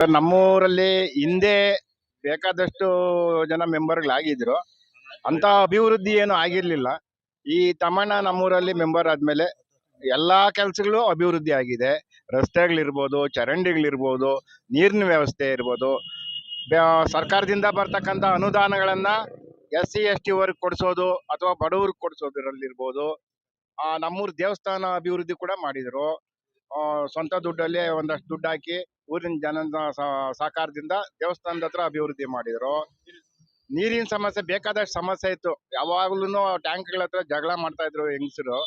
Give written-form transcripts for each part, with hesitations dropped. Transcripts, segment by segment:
Sir, ನಮ್ಮೂರಲ್ಲಿ ಹಿಂದೆ ಬೇಕಾದಷ್ಟು ಜನ ಮೆಂಬರ್ಗಳಾಗಿದ್ರು. ಅಂತ ಅಭಿವೃದ್ಧಿ ಏನು ಆಗಿರ್ಲಿಲ್ಲ. ಈ ತಮ್ಮಣ್ಣ ನಮ್ಮೂರಲ್ಲಿ ಮೆಂಬರ್ ಆದ್ಮೇಲೆ ಎಲ್ಲಾ ಕೆಲಸಗಳು ಅಭಿವೃದ್ಧಿ ಆಗಿದೆ. ರಸ್ತೆಗಳಿರ್ಬೋದು, ಚರಂಡಿಗಳಿರ್ಬೋದು, ನೀರಿನ ವ್ಯವಸ್ಥೆ ಇರ್ಬೋದು, ಸರ್ಕಾರದಿಂದ ಬರ್ತಕ್ಕಂಥ ಅನುದಾನಗಳನ್ನ SC ST ವರ್ಗ ಕೊಡಿಸೋದು ಅಥವಾ ಬಡವ್ರಿಗೆ ಕೊಡಿಸೋದ್ರಲ್ಲಿರ್ಬೋದು. ನಮ್ಮೂರ್ ದೇವಸ್ಥಾನ ಅಭಿವೃದ್ಧಿ ಕೂಡ ಮಾಡಿದ್ರು. ಸ್ವಂತ ದುಡ್ಡಲ್ಲಿ ಒಂದಷ್ಟು ದುಡ್ಡು ಹಾಕಿ ಊರಿನ ಜನದ ಸಹಕಾರದಿಂದ ದೇವಸ್ಥಾನದ ಹತ್ರ ಅಭಿವೃದ್ಧಿ ಮಾಡಿದ್ರು. ನೀರಿನ ಸಮಸ್ಯೆ ಬೇಕಾದಷ್ಟು ಸಮಸ್ಯೆ ಇತ್ತು. ಯಾವಾಗ್ಲೂ ಟ್ಯಾಂಕ್ಗಳ ಹತ್ರ ಜಗಳ ಮಾಡ್ತಾ ಇದ್ರು ಹೆಂಗಸರು.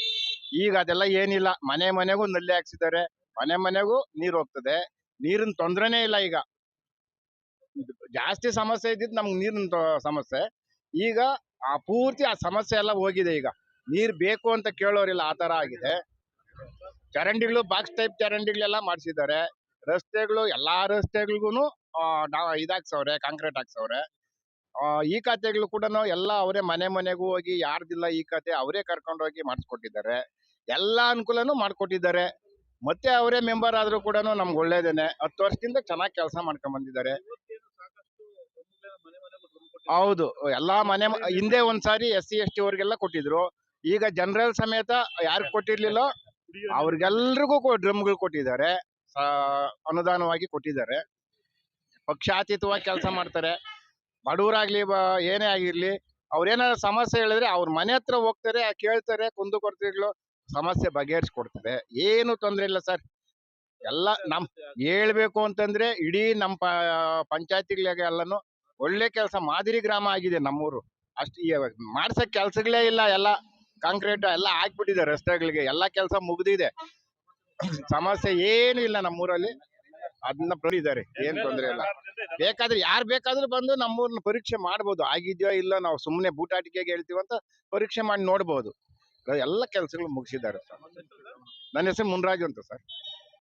ಈಗ ಅದೆಲ್ಲ ಏನಿಲ್ಲ. ಮನೆ ಮನೆಗೂ ನಲ್ಲಿ ಹಾಕ್ಸಿದ್ದಾರೆ. ಮನೆ ಮನೆಗೂ ನೀರ್ ಹೋಗ್ತದೆ. ನೀರಿನ ತೊಂದ್ರೆನೇ ಇಲ್ಲ ಈಗ. ಜಾಸ್ತಿ ಸಮಸ್ಯೆ ಇದ್ದಿದ್ದು ನಮ್ಗೆ ನೀರಿನ ಸಮಸ್ಯೆ. ಈಗ ಪೂರ್ತಿ ಆ ಸಮಸ್ಯೆ ಎಲ್ಲ ಹೋಗಿದೆ. ಈಗ ನೀರ್ ಬೇಕು ಅಂತ ಕೇಳೋರಿಲ್ಲ, ಆ ತರ ಆಗಿದೆ. ಚರಂಡಿಗಳು ಬಾಕ್ಸ್ ಟೈಪ್ ಚರಂಡಿಗಳೆಲ್ಲ ಮಾಡಿಸಿದ್ದಾರೆ. ರಸ್ತೆಗಳು ಎಲ್ಲಾ ರಸ್ತೆಗಳಿಗೂ ಇದಾಕ್ಸವ್ರೆ, ಕಾಂಕ್ರೀಟ್ ಹಾಕ್ಸವ್ರೆ. ಈ ಖಾತೆಗಳು ಕೂಡ ಎಲ್ಲ ಅವರೇ ಮನೆ ಮನೆಗೂ ಹೋಗಿ ಯಾರ್ದಿಲ್ಲ ಈ ಖಾತೆ ಅವರೇ ಕರ್ಕೊಂಡು ಹೋಗಿ ಮಾಡಿಸ್ಕೊಟ್ಟಿದ್ದಾರೆ. ಎಲ್ಲಾ ಅನುಕೂಲನೂ ಮಾಡ್ಕೊಟ್ಟಿದ್ದಾರೆ. ಮತ್ತೆ ಅವರೇ ಮೆಂಬರ್ ಆದ್ರೂ ಕೂಡ ನಮ್ಗೆ ಒಳ್ಳೇದೇನೆ. 10 ವರ್ಷದಿಂದ ಚೆನ್ನಾಗಿ ಕೆಲಸ ಮಾಡ್ಕೊಂಡ್ ಬಂದಿದ್ದಾರೆ. ಹೌದು, ಎಲ್ಲಾ ಹಿಂದೆ ಒಂದ್ಸಾರಿ SC ST ಅವ್ರಿಗೆಲ್ಲ ಕೊಟ್ಟಿದ್ರು. ಈಗ ಜನರಲ್ ಸಮೇತ ಯಾರು ಕೊಟ್ಟಿರ್ಲಿಲ್ಲ ಅವ್ರಿಗೆಲ್ರಿಗೂ ಡ್ರಮ್ಗಳು ಕೊಟ್ಟಿದ್ದಾರೆ. ಅನುದಾನವಾಗಿ ಕೊಟ್ಟಿದ್ದಾರೆ. ಪಕ್ಷಾತೀತವಾಗಿ ಕೆಲಸ ಮಾಡ್ತಾರೆ. ಬಡವರಾಗ್ಲಿ ಏನೇ ಆಗಿರ್ಲಿ, ಅವ್ರೇನಾದ್ರು ಸಮಸ್ಯೆ ಹೇಳಿದ್ರೆ ಅವ್ರ ಮನೆ ಹತ್ರ ಹೋಗ್ತಾರೆ, ಕೇಳ್ತಾರೆ, ಕುಂದುಕೊರತೆಗಳು ಸಮಸ್ಯೆ ಬಗೆಹರಿಸ್ಕೊಡ್ತಾರೆ. ಏನು ತೊಂದ್ರೆ ಇಲ್ಲ ಸರ್. ಎಲ್ಲ ಹೇಳ್ಬೇಕು ಅಂತಂದ್ರೆ ಇಡೀ ನಮ್ಮ ಪಂಚಾಯತಿಗಳಿಗೆ ಎಲ್ಲಾನು ಒಳ್ಳೆ ಕೆಲಸ, ಮಾದರಿ ಗ್ರಾಮ ಆಗಿದೆ ನಮ್ಮೂರು. ಅಷ್ಟು ಮಾಡ್ಸಕ್ ಕೆಲ್ಸಗಳೇ ಇಲ್ಲ. ಎಲ್ಲ ಕಾಂಕ್ರೀಟ್ ಎಲ್ಲ ಹಾಕ್ಬಿಟ್ಟಿದೆ ರಸ್ತೆಗಳಿಗೆ. ಎಲ್ಲಾ ಕೆಲಸ ಮುಗ್ದಿದೆ. ಸಮಸ್ಯೆ ಏನು ಇಲ್ಲ ನಮ್ಮೂರಲ್ಲಿ. ಅದನ್ನ ಪಡಿದ್ದಾರೆ, ಏನ್ ತೊಂದ್ರೆ ಇಲ್ಲ. ಬೇಕಾದ್ರೆ ಯಾರು ಬೇಕಾದ್ರೂ ಬಂದು ನಮ್ಮೂರ್ನ ಪರೀಕ್ಷೆ ಮಾಡ್ಬೋದು. ಆಗಿದ್ಯೋ ಇಲ್ಲ, ನಾವು ಸುಮ್ಮನೆ ಬೂಟಾಟಿಕೆಗೆ ಹೇಳ್ತೀವಂತ ಪರೀಕ್ಷೆ ಮಾಡಿ ನೋಡ್ಬೋದು. ಎಲ್ಲ ಕೆಲಸಗಳು ಮುಗಿಸಿದ್ದಾರೆ ಸರ್. ನನ್ನ ಹೆಸರು ಮುನ್ರಾಜು ಅಂತ ಸರ್.